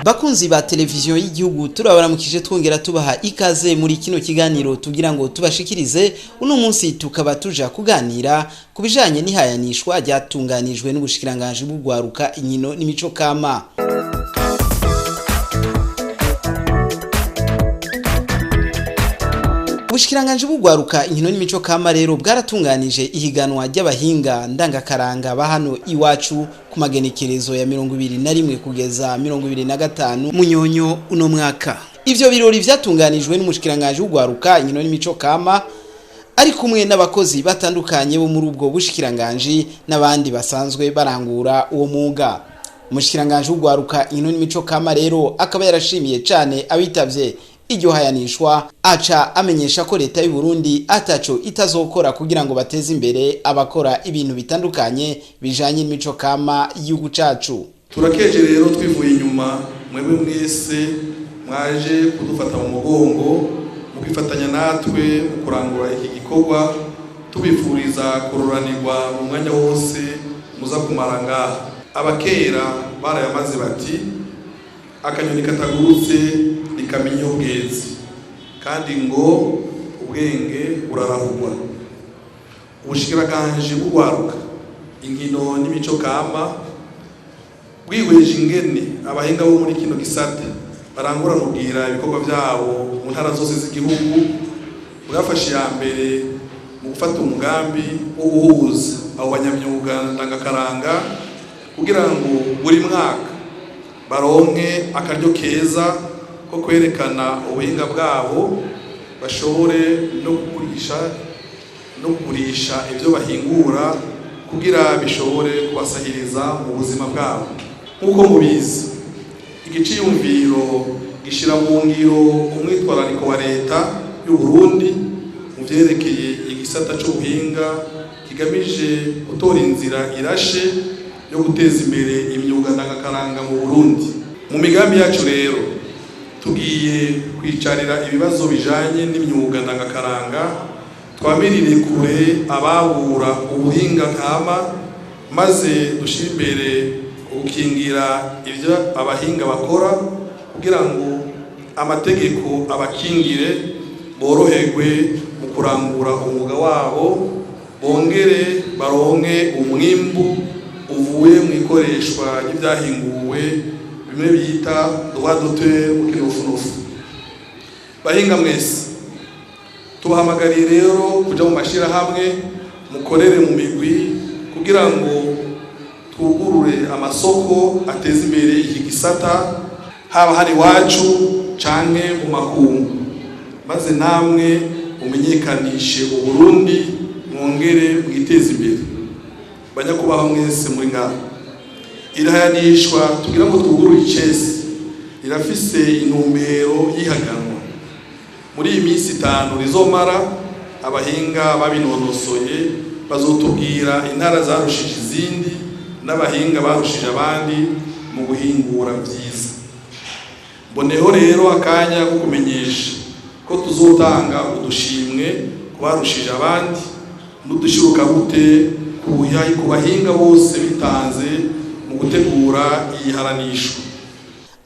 Bakunzi ba televiziyo y'igihugu turabaramukije twongera tubaha ikaze muri kino kiganiro tugira ngo tubashikirize uno munsi tukaba tuja kuganira kubijanye n'ihayanishwa ryatunganijwe n'ubushikiranganje bw'ugwaruka inkino n'imico kama. Ubushikiranganje bw'ugwaruka inkino n'imico kama rero bwaratunganije ihiganwa ry'abahinga ndangakaranga ba hano iwacu ku magenekerezo ya 21 kugeza 25 munyonyo uno mwaka. Ivyo birori vyatunganijwe n'umushikiranganje w'ugwaruka inkino n'imico kama ari kumwe n'abakozi batandukanye bo muri ubwo bushikiranganje n'abandi basanzwe barangura uwo mwuga. Umushikiranganje w'ugwaruka inkino n'imico kama rero akaba yarashimiye cane abitavye iryo hayanishwa, aca amenyesha ko leta y'u Burundi ataco itazokora kugira ngo bateze imbere abakora ibintu bitandukanye bijanye n'imico kama y'igihugu cacu. Turakeje rero twivuye inyuma mwebwe mwese mwaje kudufata mu mugongo mu kwifatanya natwe mu kurangura iki gikorwa, tubifuriza kururanirwa mu mwanya wose muza kumara ngaha. Abakera barayamaze bati akanyoni katagurutse nikamenya ubwezi, kandi ngo ubwenge burarahurwa. Ubushikiranganje bw'ugwaruka inkino n'imico kama bwihweje ingene abahinga bo muri kino gisata barangura kugira ibikorwa byabo mu ntara zose z'igihugu, bwafashe ya mbere mu gufata umugambi wo guhuza abo banyamyuga ndangakaranga kugira ngo buri mwaka baronke akaryo keza ko kwerekana ubuhinga bwabo, bashobore no kugurisha ivyo bahingura kugira bishobore kubasahiriza mu buzima bwabo. Nkuko mubizi, igiciyumviro gishira mu ngiro umwitwarariko wa leta y'u Burundi mu vyerekeye igisata c'ubuhinga kigamije gutora inzira irashe yo guteza imbere imyuga ndangakaranga mu Burundi. Mu migambi yacu rero tugiye kwicarira ibibazo bijanye n'imyuga ndangakaranga, twamirire kure ababura ubuhinga kama, maze dushire imbere gukingira ivyo abahinga bakora kugira ngo amategeko abakingire, boroherwe mu kurangura umwuga wabo, bongere baronke umwimbu uvuye mu ikoreshwa y'ibyahinguwe bimwe bita droit d'auteur mu kirufunufu. Bahinga mwese tubahamagariye rero kuja mu mashirahamwe, mukorere mu migwi kugira ngo twugurure amasoko ateza imbere iki gisata, haba hari wacu canke mu makungu, maze namwe mumenyekanishe Uburundi, mwongere mwiteze imbere. Banyakubaha mwese muri ngaho, irahayanishwa tugira ngo twugurure icese irafise intumbero yihaganwa. Muri iyi minsi 5 rizomara, abahinga babinonosoye bazotubwira intara zarushije izindi n'abahinga barushije abandi mu guhingura vyiza. Mboneho rero akanya ko kumenyesha ko tuzotanga udushimwe ku barushije abandi n'udushiruka gute ku bahinga bose bitanze mu gutegura iyi haranishwa.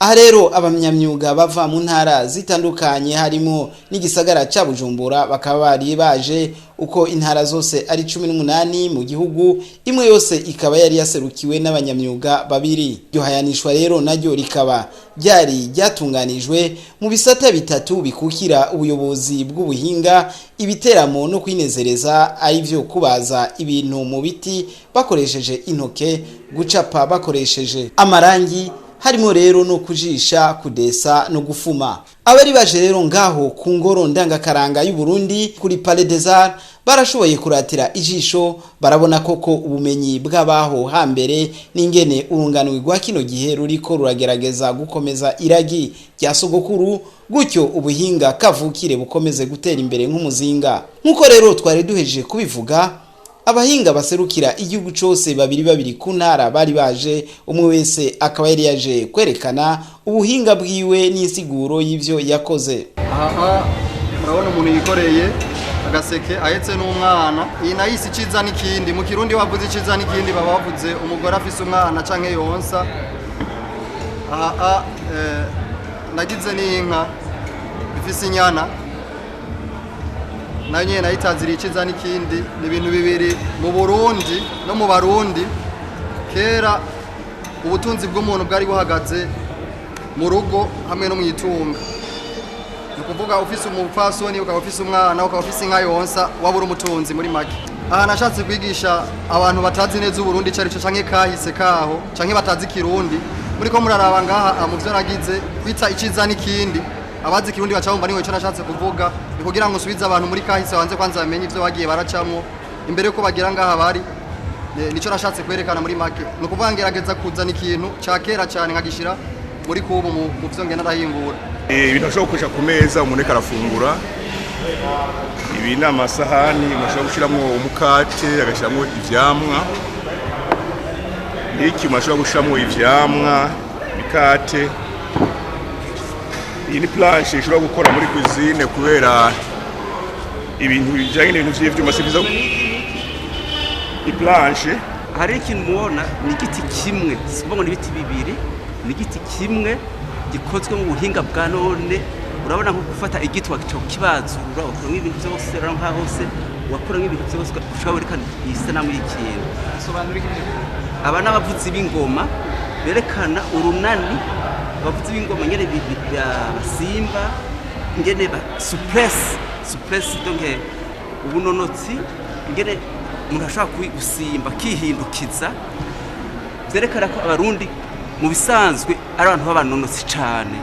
Aha rero abanyamyuga bava mu ntara zitandukanye harimo n'igisagara ca Bujumbura bakaba bari baje uko intara zose ari 18 mu gihugu, imwe yose ikaba yari yaserukiwe n'abanyamyuga babiri. Iryo hayanishwa rero naryo rikaba ryari ryatunganijwe mu bisata bitatu bikukira ubuyobozi bw'ubuhinga, ibiteramo no kwinezereza, arivyo kubaza ibintu mu biti bakoresheje intoke, gucapa bakoresheje amarangi, harimo rero no kujisha, kudesa no gufuma. Abari baje rero ngaho ku ngoro ndangakaranga y'u Burundi kuri Palais des Arts barashoboye kuratira ijisho, barabona koko ubumenyi bw'abaho hambere n'ingene urunganwe rwa kino gihe ruriko ruragerageza gukomeza iragi rya sogokuru, gutyo ubuhinga kavukire bukomeze gutera imbere nk'umuzinga. Nkuko rero twari duhejeje kubivuga, abahinga baserukira igihugu cyose babiri ku ntara bari baje, umwe wese akaba yari yaje kwerekana ubuhinga bwiwe n'insiguro y'ivyo yakoze. Aha murabona umuntu yikoreye agaseke ahetse n'umwana, iyi nayisi ciza n'ikindi mu Kirundi bavuze ciza n'ikindi baba bavuze umugore afise umwana canke yonsa. Aha nagize n'inka ifise inyana nayo nyene nayitaziriye iciza n'ikindi ni ibintu bibiri mu Burundi no mu Barundi kera ubutunzi bw'umuntu bwari buhagaze mu rugo hamwe no mu itunga ni kuvuga ufise umupfasoni ukaba ufise umwana ukaba ufise inka yonsa wabura umutunzi muri make aha nashatse kwigisha abantu batazi neza Uburundi cari cyo canke kahise kaho canke batazi Kirundi muri ko muraraba ngaha mu byo nagize kwita iciza n'ikindi abazi Kirundi bacabumva niwe cyo nashatse kuvuga ni kugira ngo usubize abantu muri kahise banze kwanza bamenye ivyo bagiye baracamwo imbere yuko bagira ngaha bari nico nashatse kwerekana muri make no kuvuga ngerageza kuzana ikintu ca kera cyane nkagishira muri kubu mu byo ngena ndahingura ibintu ashobora kuja ku meza umuntu arafungura ibi ni amasahani mashobora gushiramo umukate agashiramo ivyamwa niki mashobora gushiramo ivyamwa mikate iyi ni planche ishobora gukora muri cuisine kubera ibintu bijanye n'ibintu vy'ivyuma sibiza iplanche hari ikintu mubona ni igiti kimwe sibongo n'ibiti bibiri ni igiti kimwe gikozwe mu buhinga bwa none urabona nko gufata igiti wakibazurura ukora ibintu byose rero nka hose wakora ibintu byose ushobora kandi isanamu y'ikintu sobanura iki aba n'abavuzi b'ingoma berekana urunani abavuzi b'ingoma nyene bya simba ngene ba suppress donc ubunonotsi ngene umuntu ashobora gusimba kihindukiza byerekana ko abarundi mu bisanzwe ari abantu b'abanonotsi cyane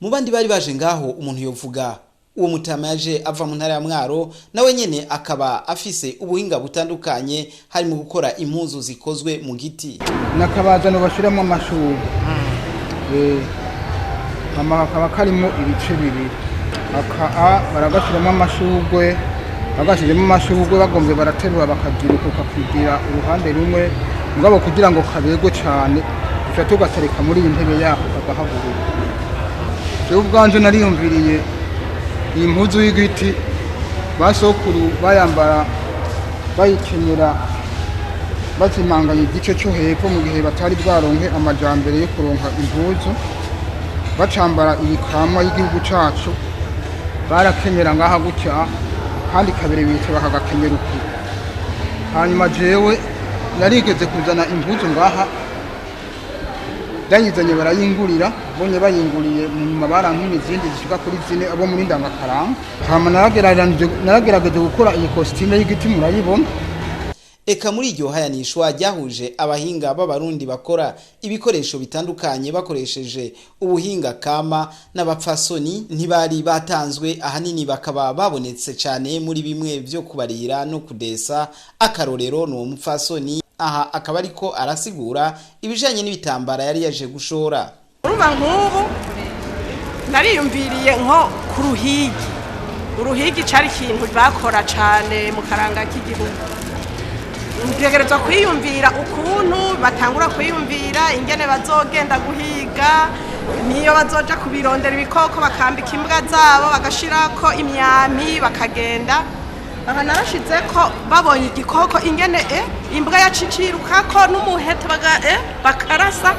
mu bandi bari baje ngaho umuntu yovuga uwo mutama yaje ava mu ntara ya Mwaro nawe nyene akaba afise ubuhinga butandukanye hari mu gukora impuzu zikozwe mu giti nakabazano bashiramo amashuri akaba karimo ibice bibiri baragashiramo amashugwe bagashiremo amashugwe bagombe baraterura bakagiruka kugira uruhande rumwe mugabo kugira ngo kabego cyane duca tugatereka muri iyi ntebe yaho bagahagurura cyo ubwanje nariyumviriye iyi mpuzu y'igiti basokuru bayambara bayikenyera bazimanganye igice cyo hepfo mu gihe batari bwaronke amajambere yo kuronka impuzu bacambara ibikamwa y'igihugu cacu barakenyera ngaha gutya kandi kabere bite bakagakenyera uku hanyuma jewe narigeze kuzana impuzu ngaha dayizanye barayingurira bonye bayinguriye mu mabara nk'izindi zishika kuri zine abo muri ndangakaranga hama naragerageje gukora iyi costume y'igiti murayibona eka muri iryo hayanishwa ryahuje abahinga b'abarundi bakora ibikoresho bitandukanye bakoresheje ubuhinga kama n'abapfasoni ntibari batanzwe ahanini bakaba babonetse cyane muri bimwe byo kubarira no kudesa akarorero no mupfasoni aha akaba ariko arasigura ibijanye n'ibitambara yari yaje gushora urumva nk'ubu nariyumviriye nko ku uruhigi cari ikintu bakora cyane mu karanga k'igihugu ntegerezwa kwiyumvira ukuntu batangura kwiyumvira ingene bazogenda guhiga niyo bazoja kubirondera ibikoko bakambika imbwa zabo bagashirako imyami bakagenda aha narashize ko babonye igikoko ingene imbwa yacicirukako n'umuhete bakarasa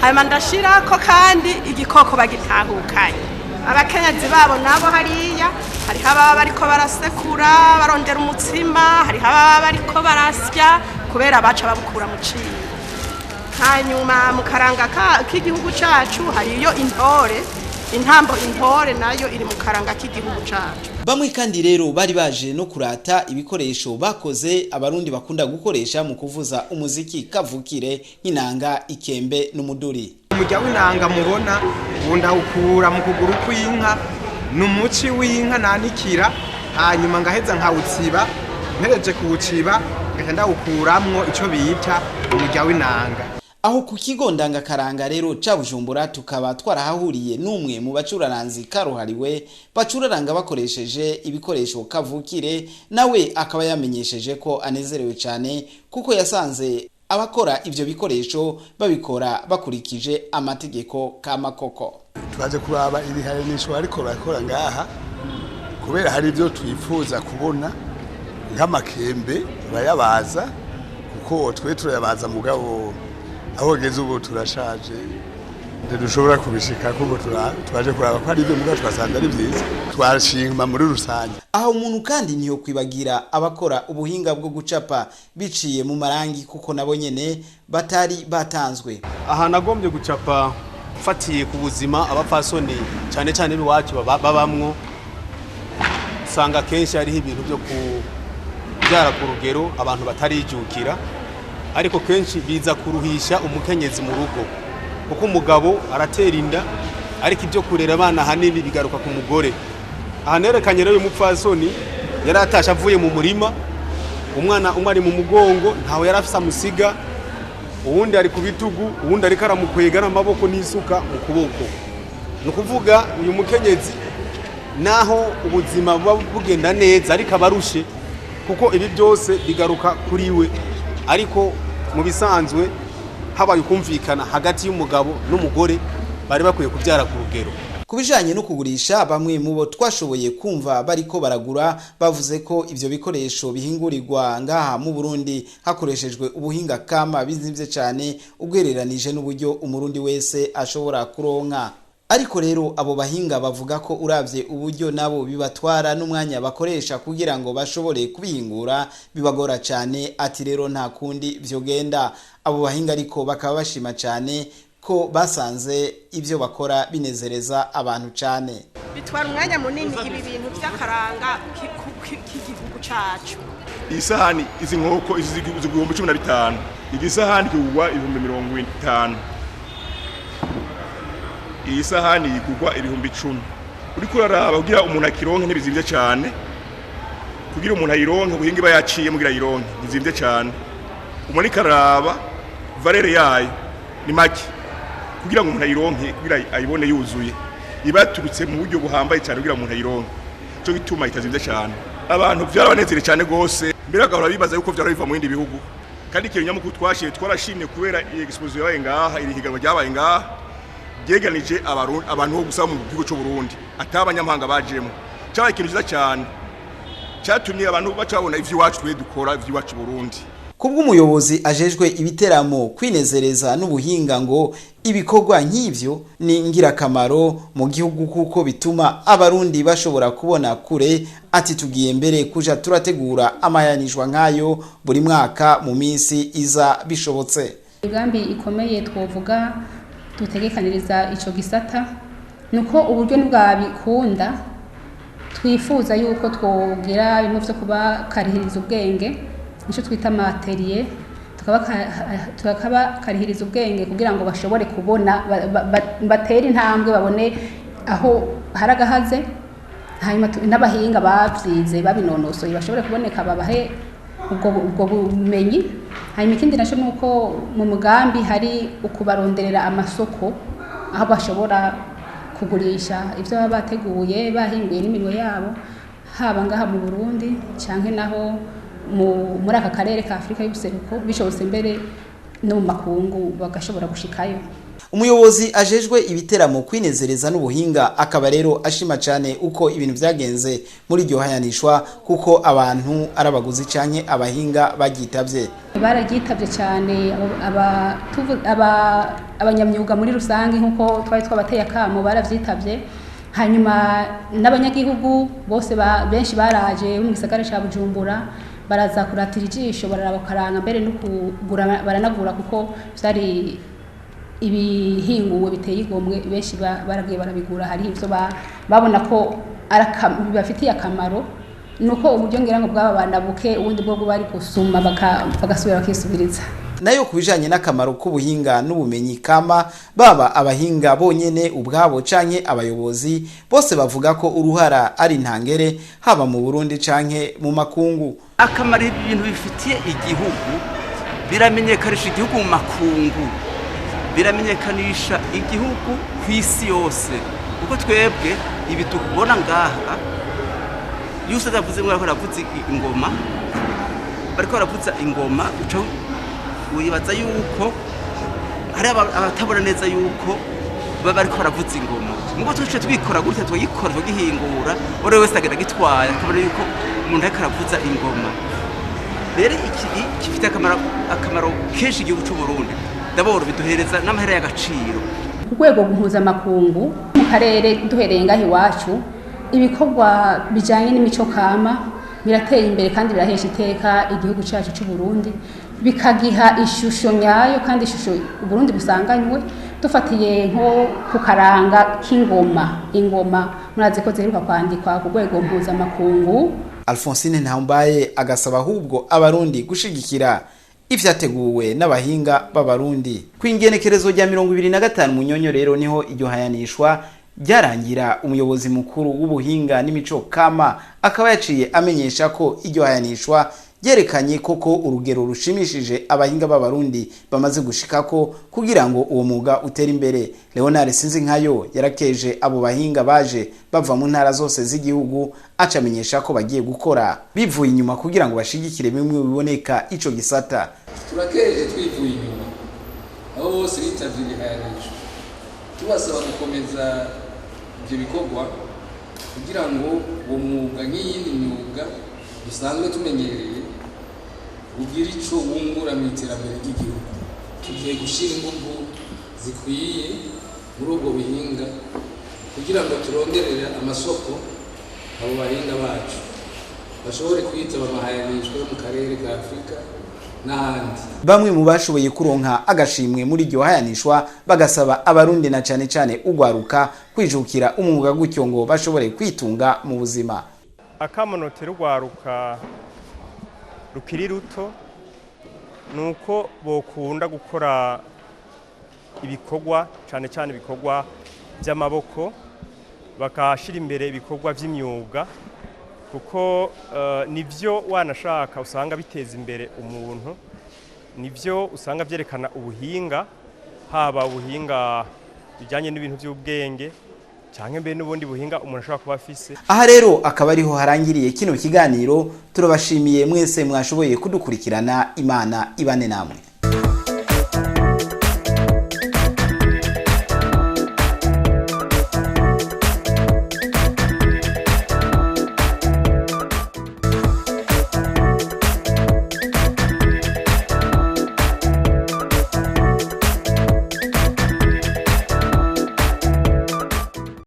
hanyuma ndashirako kandi igikoko bagitahukanye abakenyezi babo nabo hariya hari ababa bariko barasekura barondera umutsima hari ababa bariko barasya kubera baca babukura mu cibo hanyuma mu karanga k'igihugu cacu hariyo intore intore nayo iri mu karanga k'igihugu cacu bamwe kandi rero bari baje no kurata ibikoresho bakoze abarundi bakunda gukoresha mu kuvuza umuziki kavukire nk'inanga ikembe n'umuduri umujya w'inanga mubona bunda ukura mu kuguru kw'inka n'umuci w'inka nanikira hanyuma ngaheza nkawutsiba mpereje kuwuciba ngahita ndawukuramwo ico bita umujya w'inanga aho ku kigo ndangakaranga rero ca Bujumbura tukaba twarahahuriye n'umwe mu bacuraranzi karuhariwe bacuraranga bakoresheje ibikoresho kavukire nawe akaba yamenyesheje ko anezerewe cyane kuko yasanze abakora ivyo bikoresho babikora bakurikije amategeko kamakoko twaje kuraba ibihanisho ariko bakora ngaha kubera hari ivyo twifuza kubona nk'amakembe bayabaza kuko twe turayabaza mugabo aho geze ubu turashaje ntidushobora kubishika kuko twaje kuraba ko ari ibyo muga twasanga ari byiza twashima muri rusange. Aho umuntu kandi niyo kwibagira abakora ubuhinga bwo gucapa biciye mu marangi kuko nabo nyene batari batanzwe. Aha nagombye gucapa fatiye ku buzima abapfasoni cyane cyane biwacu babamwo, usanga kenshi hariho ibintu byo kubyara ku rugero abantu batarijukira, ariko kenshi biza kuruhisha umukenyezi mu rugo kuko umugabo aratera inda, ariko ibyo kurera abana hanini bigaruka ku mugore. Aha nerekanye rero uyu mupfasoni yari atasha avuye mu murima, umwana umwe ari mu mugongo ntawe yari afise amusiga, uwundi ari ku bitugu, uwundi ariko aramukwega n'amaboko n'isuka mu kuboko. Ni ukuvuga uyu mukenyezi naho ubuzima buba bugenda neza ariko abarushe kuko ibi byose bigaruka kuri we, ariko mu bisanzwe habaye ukumvikana hagati y'umugabo n'umugore bari bakwiye kubyara ku rugero. Kubijanye no kugurisha, bamwe mu bo twashoboye kumva bariko baragura bavuze ko ivyo bikoresho bihingurirwa ngaha mu Burundi hakoreshejwe ubuhinga kama bizimvye cyane ugereranije n'uburyo umurundi wese ashobora kuronka. Ariko rero abo bahinga bavuga ko uravye uburyo nabo bibatwara n'umwanya bakoresha kugira ngo bashobore kubihingura bibagora cyane, ati rero nta kundi vyogenda. Abo bahinga ariko bakaba bashima cyane ko basanze ibyo bakora binezereza abantu cyane. Bitwara umwanya munini ibi bintu by'akaranga k'igihugu cyacu. Isahani izi nkoko izi 15,000, igisahani kigwa 50. Iyi sahani yigurwa 10,000. Uriko uraraba kugira umuntu akironke ntibizimvye cyane, kugira umuntu ayironke ubuhinga bayaciye mugira ayironke bizimvye cyane. Umuntu karaba valere yayo ni make, kugira ngo umuntu ayironke kugira ayibone yuzuye ibaturutse mu buryo buhambaye cyane kugira umuntu ayironke, cyo gituma itazimvye cyane. Abantu byarabanezere cyane gose, mbere agahora bibaza yuko byara biva mu bindi bihugu, kandi ikintu nyamuku twashiye twarashimye kubera exposition yabaye ngaha, iri higanwa ryabaye ngaha yeganije abantu bo gusaba mu gihugu cyo Burundi atabanyamahanga bajemo. Cyabaye ikintu cyiza cyane cyatumye abantu bacabona ivy'iwacu twe dukora ivy'iwacu Burundi. Kubw'umuyobozi ajejwe ibiteramo kwinezereza n'ubuhinga ngo ibikorwa nk'ivyo ni ngirakamaro mu gihugu kuko bituma abarundi bashobora kubona kure, ati tugiye mbere kuja turategura amayanishwa nk'ayo buri mwaka mu minsi iza bishobotse. Igambi ikomeye twovuga dutegekaniriza ico gisata nuko uburyo nibwabikunda twifuza yuko twogira bimwe vyo kuba karihiriza ubwenge, nico twita materiel, tukaba karihiriza ubwenge kugira ngo bashobore kubona batera intambwe babone aho haragahaze, hanyuma n'abahinga bavyize babinonosoye bashobore kuboneka babahe ubwo bumenyi. Hanyuma ikindi naco nuko mu mugambi hari ukubaronderera amasoko aho bashobora kugurisha ivyo baba bateguye bahinguye n'imirimo yabo, haba ngaha mu Burundi canke naho muri aka karere ka Afrika y'ubuseruko, bishobotse mbere no mu makungu bagashobora gushikayo. Umuyobozi ajejwe ibiteramo kwinezereza n'ubuhinga akaba rero ashima cyane uko ibintu byagenze muri iryo hayanishwa kuko abantu arabaguzi canke abahinga bagitavye. Baragitavye cyane abanyamyuga muri rusange nkuko twari twabateye akamo baravyitavye. Hanyuma n'abanyagihugu bose benshi baraje mu gisagara ca Bujumbura baraza kuratira ijisho, bararaba karanga mbere no kugura baranagura kuko byari ibihinguwe biteye igomwe. Benshi baragiye barabigura, hari ivyo babona ko bibafitiye akamaro, nuko uburyo ngira ngo bw'abana buke ubundi bwo bari gusuma bagasubira bakisubiriza. Nayo kubijanye n'akamaro k'ubuhinga n'ubumenyi kama, baba abahinga bonyene ubwabo canke abayobozi bose bavuga ko uruhara ari ntangere haba mu Burundi canke mu makungu. Akamaro ibintu bifitiye igihugu biramenyekanisha igihugu mu makungu, biramenyekanisha igihugu ku isi yose, kuko twebwe ibi tukubona ngaha yose davuze ngo baravuze ingoma, bariko baravuza ingoma, uco wibaza yuko hari abatabona neza yuko baba bariko baravuza ingoma. Ngo tuce twikora gutya twikora tugihingura, ore wese agenda gitwaya akabona yuko umuntu ariko aravuza ingoma. Rero iki gifite akamaro kenshi igihugu cy'u Burundi. Daboro biduhereza n'amahera y'agaciro. ku rwego mpuzamakungu mu karere duhereye ngaho iwacu ibikorwa bijyanye n'imico kama birateye imbere kandi birahesha iteka igihugu cyacu cy'u Burundi bikagiha ishusho nyayo kandi ishusho Burundi busanganywe dufatiye nko ku karanga k'ingoma ingoma murazi ko ziheruka kwandikwa ku rwego mpuzamakungu. Alphonsine Ntambaye agasaba ahubwo abarundi gushigikira ivyateguwe n'abahinga b'abarundi kwingenekerezo rya 2025 munyonyo rero niho iryo hayanishwa ryarangira. Umuyobozi mukuru w'ubuhinga n'imico kama akaba yaciye amenyesha ko iryo hayanishwa ryerekanye koko urugero rushimishije abahinga b'abarundi bamaze gushikako kugira ngo uwo mwuga utere imbere. Leonard Sinzinkayo yarakeje abo bahinga baje bava mu ntara zose z'igihugu acamenyesha ko bagiye gukora bivuye inyuma kugira ngo bashigikire bimwe biboneka ico gisata. Turakeje twivuye inyuma abo bose bitavye ibihayanisho tubasaba gukomeza ibyo bikorwa kugira ngo uwo mwuga nk'iyindi myuga dusanzwe tumenyereye ugira ico wungura mu iterambere ry'igihugu. Tugiye gushira ingufu zikwiye muri ubwo buhinga kugira ngo turonderere amasoko abo bahinga bacu bashobore kwitaba amahayanishwa yo mu karere ka Afurika n'ahandi. Bamwe mu bashoboye kuronka agashimwe muri iryo hayanishwa bagasaba abarundi na cane cane ugwaruka kwijukira umwuga gutyo ngo bashobore kwitunga mu buzima. Akamonotera ugwaruka rukiri ruto nuko bokunda gukora ibikorwa cane cane ibikorwa by'amaboko bakashira imbere ibikorwa by'imyuga kuko nivyo wanashaka usanga biteza imbere umuntu, nivyo usanga byerekana ubuhinga, haba ubuhinga bijanye n'ibintu by'ubwenge canke mbe n'ubundi buhinga umuntu ashobora kuba afise. Aha rero akaba ariho harangiriye kino kiganiro. Turabashimiye mwese mwashoboye kudukurikirana. Imana ibane namwe.